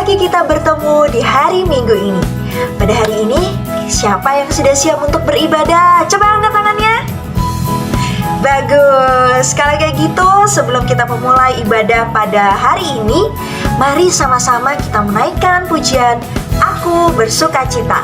lagi kita bertemu di hari Minggu ini. Pada hari ini, siapa yang sudah siap untuk beribadah? Coba angkat tangannya. Bagus. Kalau kayak gitu, sebelum kita memulai ibadah pada hari ini, mari sama-sama kita menaikkan pujian Aku Bersukacita.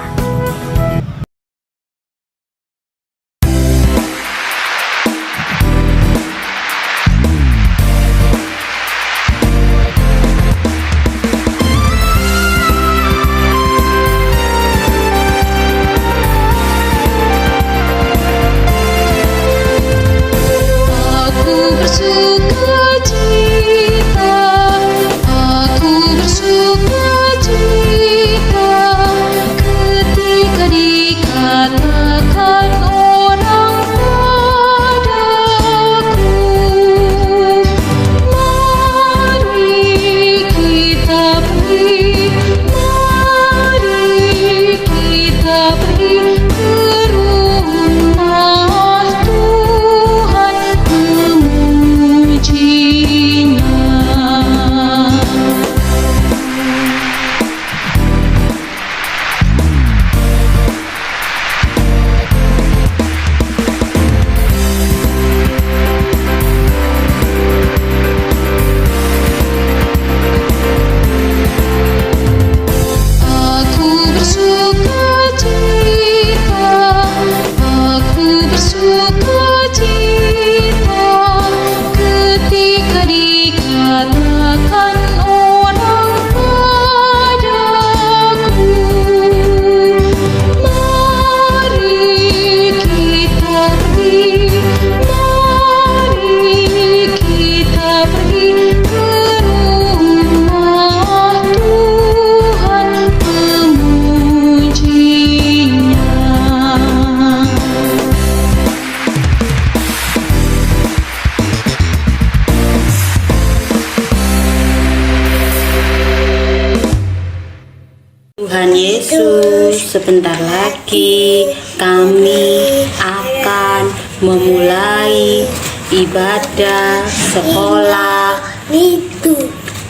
Tuhan Yesus, sebentar lagi kami akan memulai ibadah sekolah itu.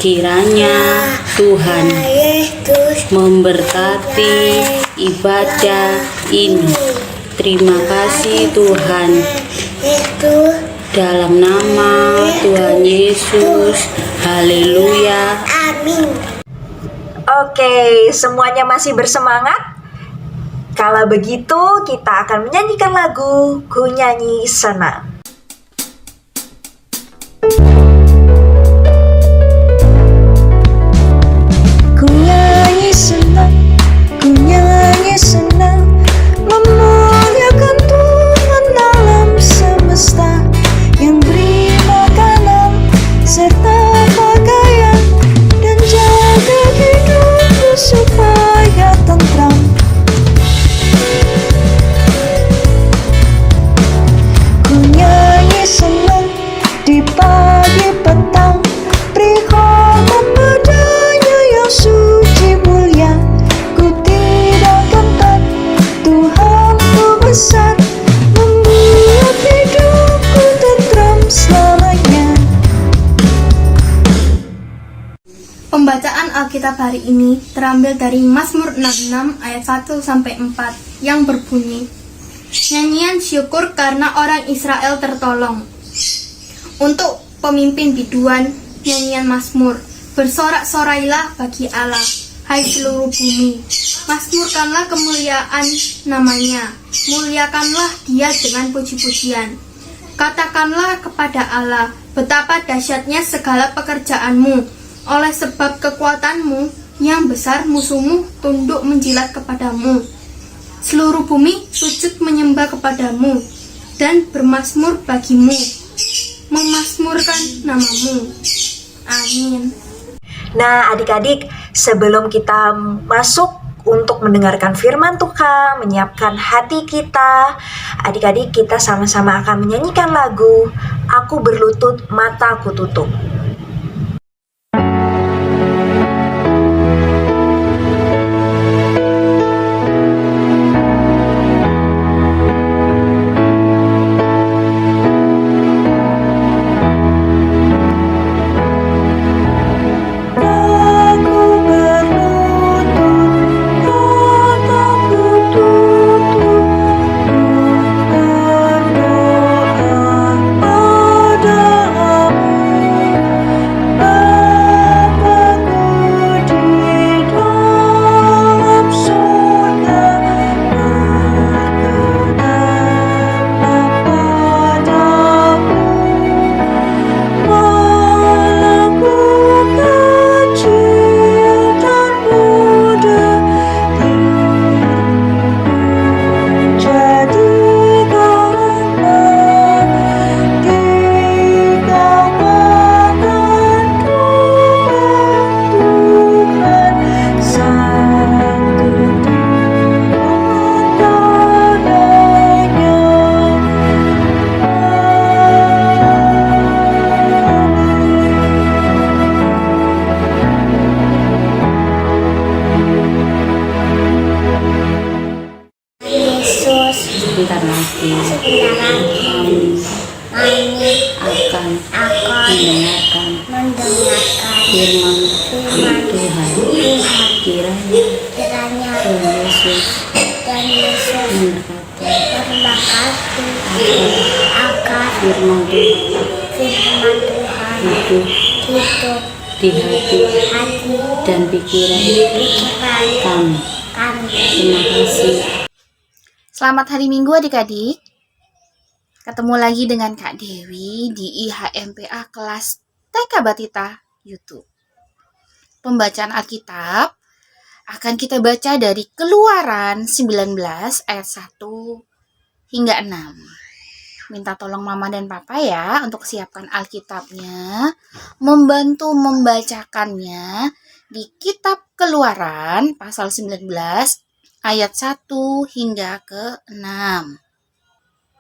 Kiranya Tuhan memberkati ibadah ini. Terima kasih Tuhan. Dalam nama Tuhan Yesus, haleluya. Amin. Oke, semuanya masih bersemangat? Kalau begitu, kita akan menyanyikan lagu Ku Nyanyi Senang. Ku nyanyi senang, ku nyanyi senang, memuliakan Tuhan alam semesta yang beri makanan serta pakaian dan jaga hidupku supaya tentram. Ku nyanyi senang di pagi petang, beri hormat padanya yang suci mulia. Ku tidak gentar, Tuhanku besar, membuat hidupku tentram selamanya. Pembacaan Alkitab hari ini terambil dari Mazmur 66 ayat 1-4 yang berbunyi, nyanyian syukur karena orang Israel tertolong. Untuk pemimpin biduan, nyanyian Mazmur, bersorak-sorailah bagi Allah, hai seluruh bumi. Mazmurkanlah kemuliaan namanya, muliakanlah dia dengan puji-pujian. Katakanlah kepada Allah, betapa dahsyatnya segala pekerjaanmu. Oleh sebab kekuatanmu yang besar, musuhmu tunduk menjilat kepadamu. Seluruh bumi sujud menyembah kepadamu dan bermazmur bagimu, memazmurkan namamu. Amin. Nah, adik-adik, sebelum kita masuk untuk mendengarkan firman Tuhan, menyiapkan hati kita, adik-adik kita sama-sama akan menyanyikan lagu Aku Berlutut Mataku Tutup. Aku kami akan mendengarkan firman Tuhan. Kiranya Tuhan Yesus memberkati agar firman Tuhan hidup di hati dan pikiran kami. Terima kasih. Selamat hari Minggu adik-adik. Ketemu lagi dengan Kak Dewi di IHMPA kelas TK Batita YouTube. Pembacaan Alkitab akan kita baca dari Keluaran 19 ayat 1 hingga 6. Minta tolong Mama dan Papa ya untuk siapkan Alkitabnya, membantu membacakannya di Kitab Keluaran pasal 19 ayat 1 hingga ke 6.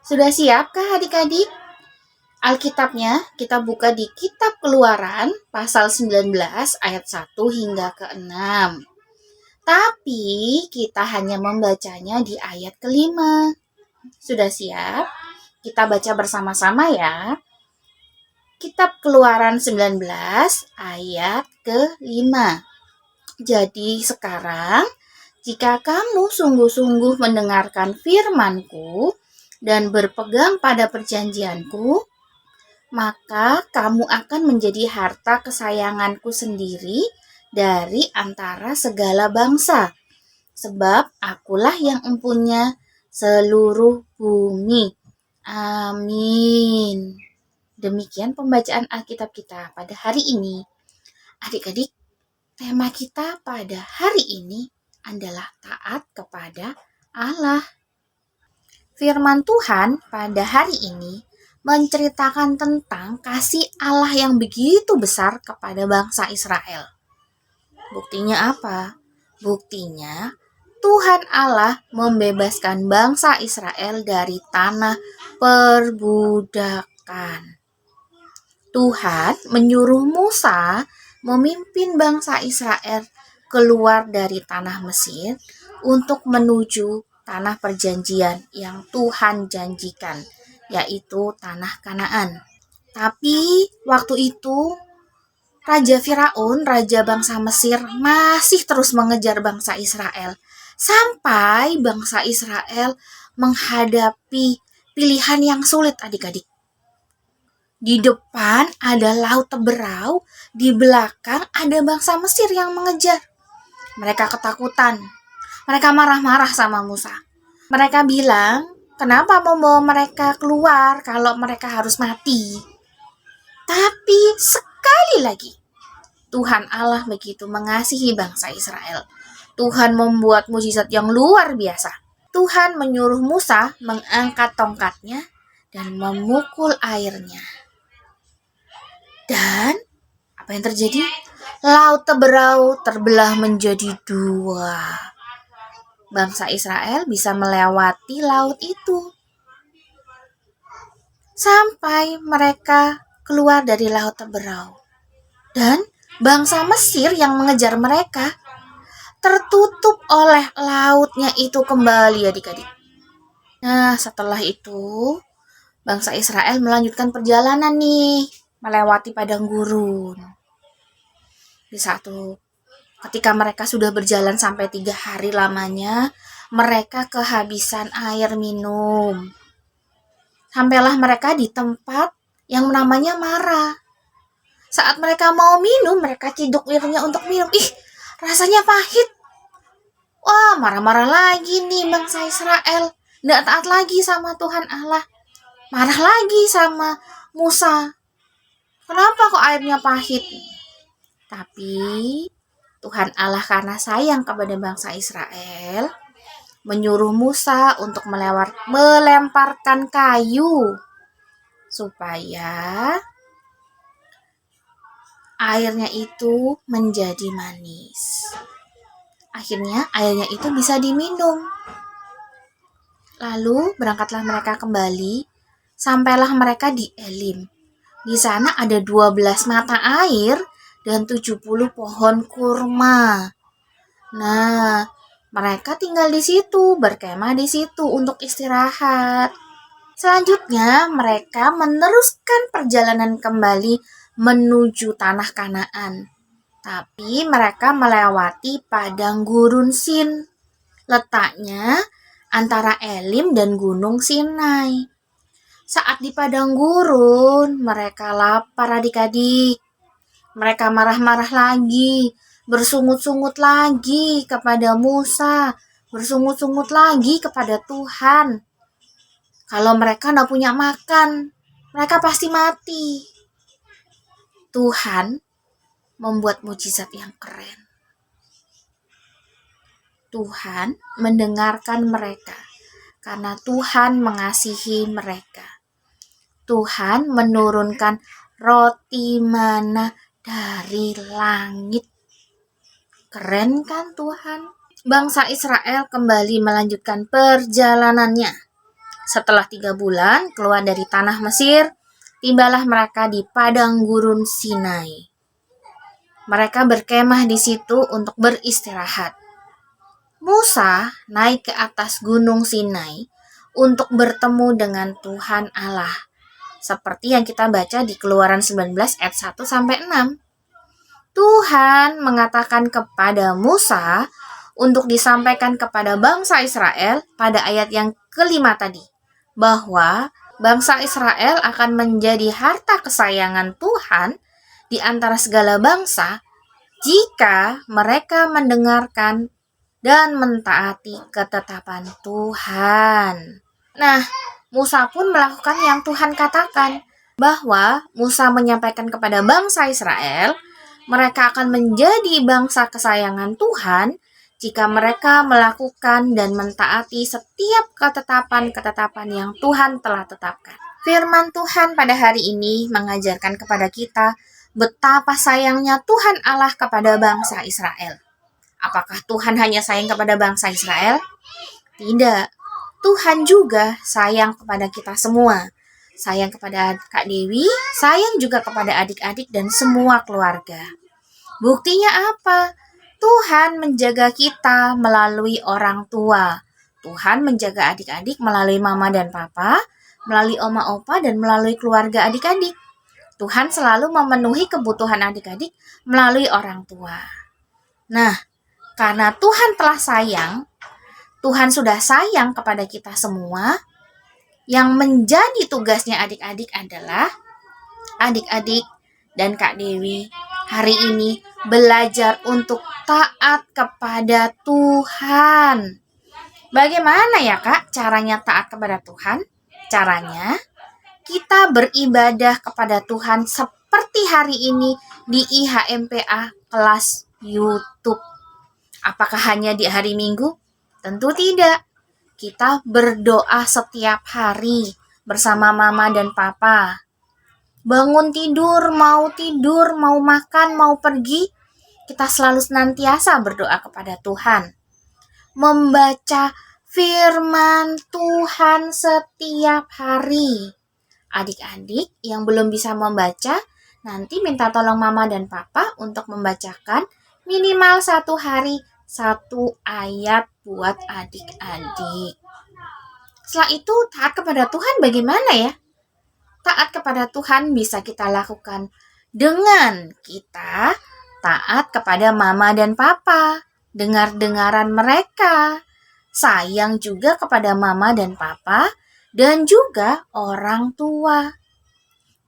Sudah siapkah adik-adik? Alkitabnya kita buka di Kitab Keluaran pasal 19 ayat 1 hingga ke 6. Tapi kita hanya membacanya di ayat kelima. Sudah siap? Kita baca bersama-sama ya. Kitab Keluaran 19 ayat ke-5. Jadi sekarang, jika kamu sungguh-sungguh mendengarkan firman-Ku dan berpegang pada perjanjian-Ku, maka kamu akan menjadi harta kesayangan-Ku sendiri dari antara segala bangsa, sebab Akulah yang empunya seluruh bumi. Amin. Demikian pembacaan Alkitab kita pada hari ini. Adik-adik, tema kita pada hari ini adalah taat kepada Allah. Firman Tuhan pada hari ini menceritakan tentang kasih Allah yang begitu besar kepada bangsa Israel. Buktinya apa? Buktinya Tuhan Allah membebaskan bangsa Israel dari tanah perbudakan. Tuhan menyuruh Musa memimpin bangsa Israel keluar dari tanah Mesir untuk menuju tanah perjanjian yang Tuhan janjikan, yaitu tanah Kanaan. Tapi waktu itu Raja Firaun, raja bangsa Mesir, masih terus mengejar bangsa Israel. Sampai bangsa Israel menghadapi pilihan yang sulit adik-adik. Di depan ada laut Teberau, di belakang ada bangsa Mesir yang mengejar. Mereka ketakutan. Mereka marah-marah sama Musa. Mereka bilang, kenapa membawa mereka keluar kalau mereka harus mati? Tapi sekali lagi, Tuhan Allah begitu mengasihi bangsa Israel. Tuhan membuat mukjizat yang luar biasa. Tuhan menyuruh Musa mengangkat tongkatnya dan memukul airnya. Dan apa yang terjadi? Laut Teberau terbelah menjadi dua. Bangsa Israel bisa melewati laut itu. Sampai mereka keluar dari laut Teberau. Dan bangsa Mesir yang mengejar mereka tertutup oleh lautnya itu kembali adik-adik. Nah, setelah itu bangsa Israel melanjutkan perjalanan nih, melewati padang gurun. Di ketika mereka sudah berjalan sampai 3 hari lamanya, mereka kehabisan air minum. Sampailah mereka di tempat yang namanya Mara. Saat mereka mau minum, mereka ciduk airnya untuk minum. Rasanya pahit. Wah, marah-marah lagi nih bangsa Israel. Nggak taat lagi sama Tuhan Allah. Marah lagi sama Musa. Kenapa kok airnya pahit? Tapi Tuhan Allah karena sayang kepada bangsa Israel, menyuruh Musa untuk melemparkan kayu supaya airnya itu menjadi manis. Akhirnya airnya itu bisa diminum. Lalu berangkatlah mereka kembali, sampailah mereka di Elim. Di sana ada 12 mata air dan 70 pohon kurma. Nah, mereka tinggal di situ, berkemah di situ untuk istirahat. Selanjutnya, mereka meneruskan perjalanan kembali menuju tanah Kanaan. Tapi mereka melewati padang gurun Sin. Letaknya antara Elim dan Gunung Sinai. Saat di padang gurun, mereka lapar adik-adik. Mereka marah-marah lagi, bersungut-sungut lagi kepada Musa, bersungut-sungut lagi kepada Tuhan. Kalau mereka tidak punya makan, mereka pasti mati. Tuhan membuat mujizat yang keren. Tuhan mendengarkan mereka karena Tuhan mengasihi mereka. Tuhan menurunkan roti mana dari langit. Keren kan Tuhan? Bangsa Israel kembali melanjutkan perjalanannya. Setelah 3 bulan keluar dari tanah Mesir, tibalah mereka di padang gurun Sinai. Mereka berkemah di situ untuk beristirahat. Musa naik ke atas gunung Sinai untuk bertemu dengan Tuhan Allah. Seperti yang kita baca di Keluaran 19 ayat 1-6. Tuhan mengatakan kepada Musa untuk disampaikan kepada bangsa Israel pada ayat yang kelima tadi, bahwa bangsa Israel akan menjadi harta kesayangan Tuhan di antara segala bangsa jika mereka mendengarkan dan mentaati ketetapan Tuhan. Nah, Musa pun melakukan yang Tuhan katakan, bahwa Musa menyampaikan kepada bangsa Israel, mereka akan menjadi bangsa kesayangan Tuhan jika mereka melakukan dan mentaati setiap ketetapan-ketetapan yang Tuhan telah tetapkan. Firman Tuhan pada hari ini mengajarkan kepada kita betapa sayangnya Tuhan Allah kepada bangsa Israel. Apakah Tuhan hanya sayang kepada bangsa Israel? Tidak. Tuhan juga sayang kepada kita semua. Sayang kepada Kak Dewi, sayang juga kepada adik-adik dan semua keluarga. Buktinya apa? Tuhan menjaga kita melalui orang tua. Tuhan menjaga adik-adik melalui mama dan papa, melalui oma opa dan melalui keluarga adik-adik. Tuhan selalu memenuhi kebutuhan adik-adik melalui orang tua. Nah, karena Tuhan telah sayang, Tuhan sudah sayang kepada kita semua, yang menjadi tugasnya adik-adik adalah adik-adik dan Kak Dewi hari ini belajar untuk taat kepada Tuhan. Bagaimana ya Kak caranya taat kepada Tuhan? Caranya kita beribadah kepada Tuhan seperti hari ini di IHMPA kelas YouTube. Apakah hanya di hari Minggu? Tentu tidak. Kita berdoa setiap hari bersama mama dan papa. Bangun tidur, mau makan, mau pergi, kita selalu senantiasa berdoa kepada Tuhan. Membaca firman Tuhan setiap hari. Adik-adik yang belum bisa membaca, nanti minta tolong mama dan papa untuk membacakan minimal 1 hari 1 ayat buat adik-adik. Setelah itu taat kepada Tuhan bagaimana ya? Taat kepada Tuhan bisa kita lakukan dengan kita taat kepada mama dan papa, dengar-dengaran mereka, sayang juga kepada mama dan papa, dan juga orang tua.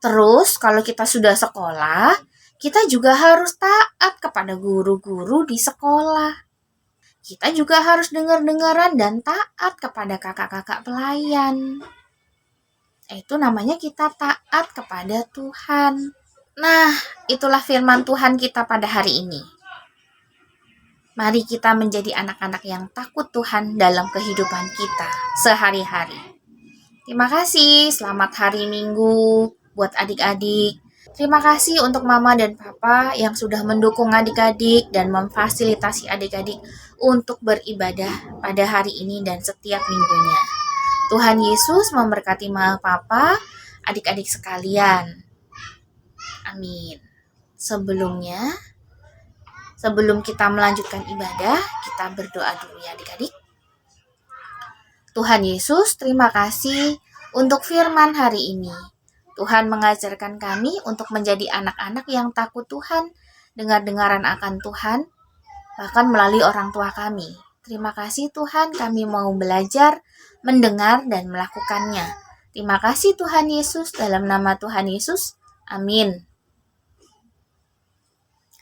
Terus kalau kita sudah sekolah, kita juga harus taat kepada guru-guru di sekolah. Kita juga harus dengar-dengaran dan taat kepada kakak-kakak pelayan. Itu namanya kita taat kepada Tuhan. Nah, itulah firman Tuhan kita pada hari ini. Mari kita menjadi anak-anak yang takut Tuhan dalam kehidupan kita sehari-hari. Terima kasih, selamat hari Minggu buat adik-adik. Terima kasih untuk mama dan papa yang sudah mendukung adik-adik dan memfasilitasi adik-adik untuk beribadah pada hari ini dan setiap minggunya. Tuhan Yesus memberkati mama papa, adik-adik sekalian. Amin. Sebelum kita melanjutkan ibadah, kita berdoa dulu ya adik-adik. Tuhan Yesus, terima kasih Untuk firman hari ini, Tuhan mengajarkan kami untuk menjadi anak-anak yang takut Tuhan, dengar-dengaran akan Tuhan, bahkan melalui orang tua kami. Terima kasih Tuhan, kami mau belajar, mendengar, dan melakukannya. Terima kasih Tuhan Yesus, dalam nama Tuhan Yesus, amin.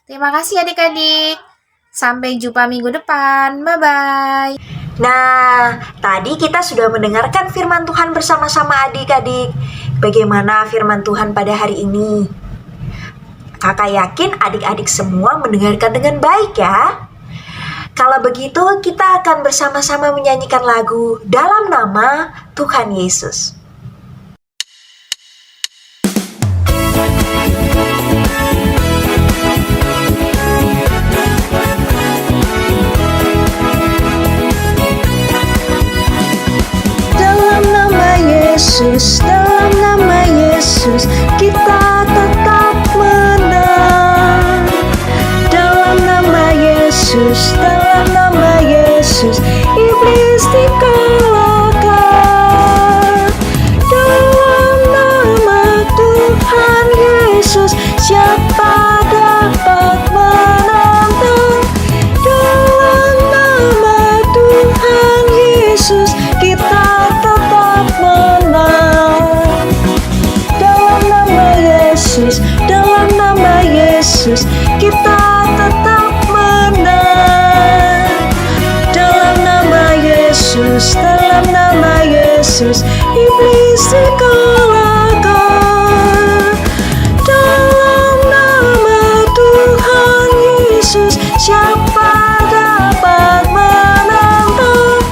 Terima kasih adik-adik. Sampai jumpa minggu depan. Bye-bye. Nah, tadi kita sudah mendengarkan firman Tuhan bersama-sama adik-adik. Bagaimana firman Tuhan pada hari ini? Kakak yakin adik-adik semua mendengarkan dengan baik ya. Kalau begitu, kita akan bersama-sama menyanyikan lagu dalam nama Tuhan Yesus. Dalam nama Yesus, dalam nama Yesus, kita tetap menang. Dalam nama Yesus, dalam nama Yesus, iblis dikalahkan. Dalam nama Tuhan Yesus, siapa dapat menantang? Dalam nama Tuhan Yesus, kita tetap menang. Dalam nama Yesus, dalam nama Yesus, kita tetap menang. Dalam nama Yesus, dalam nama Yesus, iblis dikalahkan. Dalam nama Tuhan Yesus, siapa dapat menantang?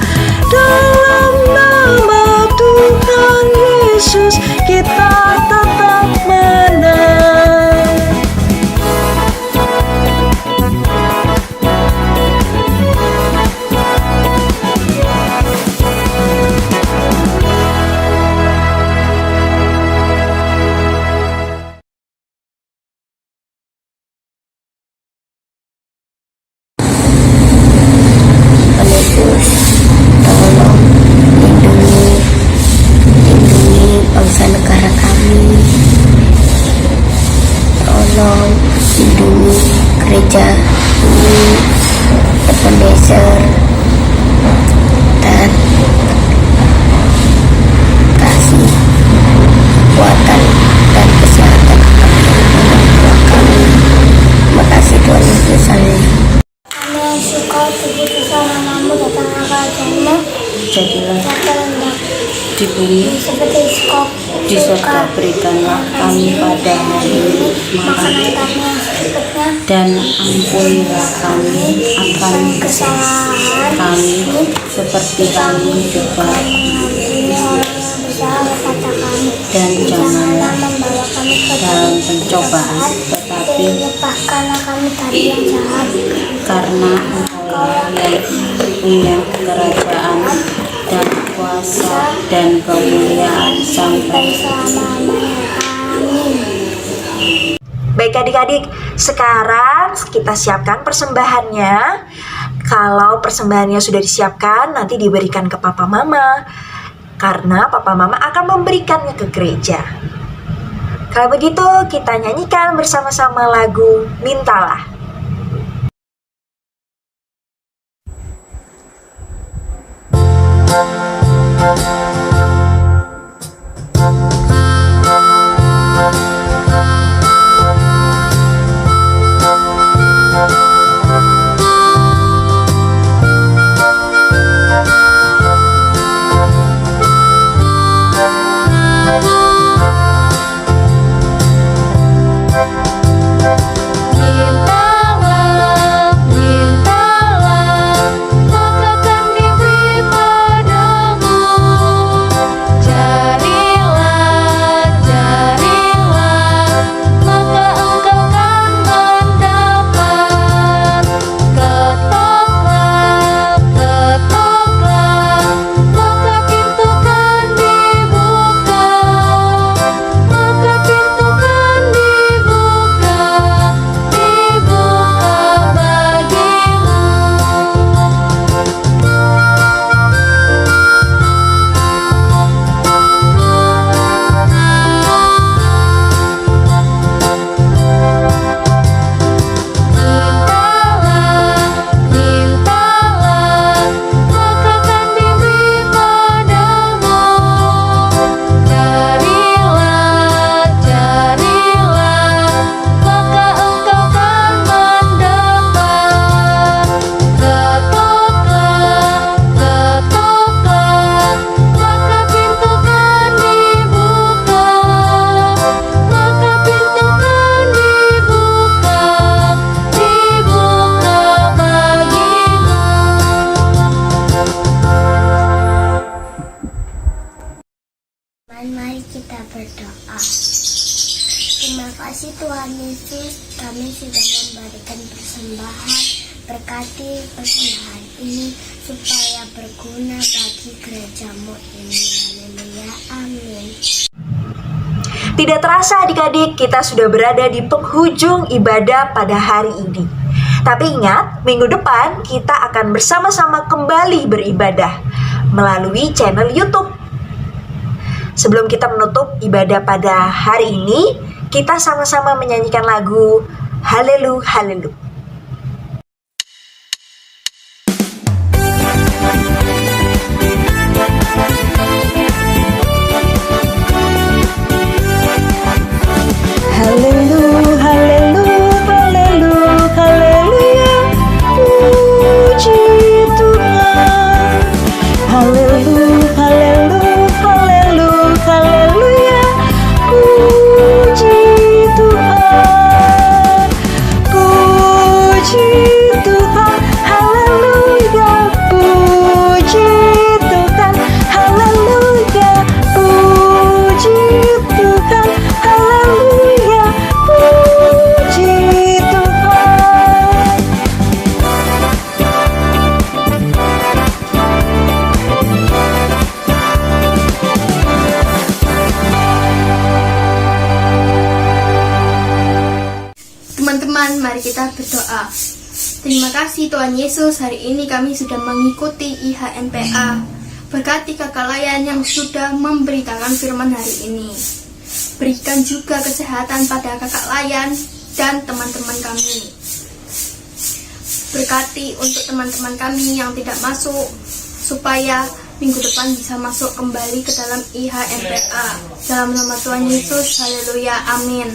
Dalam nama Tuhan Yesus, kita tetap menang. Yesus, tolong lindungi bangsa negara kami. Tolong lindungi gereja ini, Ebenezer, dan kasih kekuatan dan kesehatan kami. Terima kasih Tuhan Yesus. Amin. Kami yang suka keputusan namamu datang kerajaanmu, Jadilah kehendak di bumi seperti di surga, berikanlah kami pada hari ini makanan makan, kami yang secukupnya, dan ampunilah kami akan kesalahan kami seperti kami juga mengampuni orang yang bersalah kepada kami, dan janganlah membawa kami ke dalam pencobaan, tetapi lepaskanlah kami dari yang jahat, karena Engkaulah yang punya kerajaan dan kuasa dan kemuliaan sampai selama-lamanya. Amin. Baik adik-adik, sekarang kita siapkan persembahannya. Kalau persembahannya sudah disiapkan, nanti diberikan ke papa mama. Karena papa mama akan memberikannya ke gereja. Kalau begitu, kita nyanyikan bersama-sama lagu Mintalah. Kita Teman-teman, mari kita berdoa. Terima kasih Tuhan Yesus, kami sudah memberikan persembahan. Berkati persembahan ini supaya berguna bagi gerejamu ini. Haleluya, amin. Tidak terasa adik-adik, kita sudah berada di penghujung ibadah pada hari ini. Tapi ingat, minggu depan kita akan bersama-sama kembali beribadah melalui channel YouTube. Sebelum kita menutup ibadah pada hari ini, kita sama-sama menyanyikan lagu Haleluya, Haleluya. Haleluya, haleluya, haleluya, haleluya. Puji Tuhan. Haleluya, haleluya, haleluya, haleluya. Puji Tuhan. Puji Tuhan. Haleluya. Puji Tuhan. Haleluya. Puji Tuhan. Haleluya. Puji Tuhan. Teman-teman, mari kita berdoa. Terima kasih Tuhan Yesus, hari ini kami sudah mengikuti IHMPA. Berkati kakak Layan yang sudah memberitakan firman hari ini. Berikan juga kesehatan pada kakak Layan dan teman-teman kami. Berkati untuk teman-teman kami yang tidak masuk, supaya minggu depan bisa masuk kembali ke dalam IHMPA. Dalam nama Tuhan Yesus, haleluya, amin.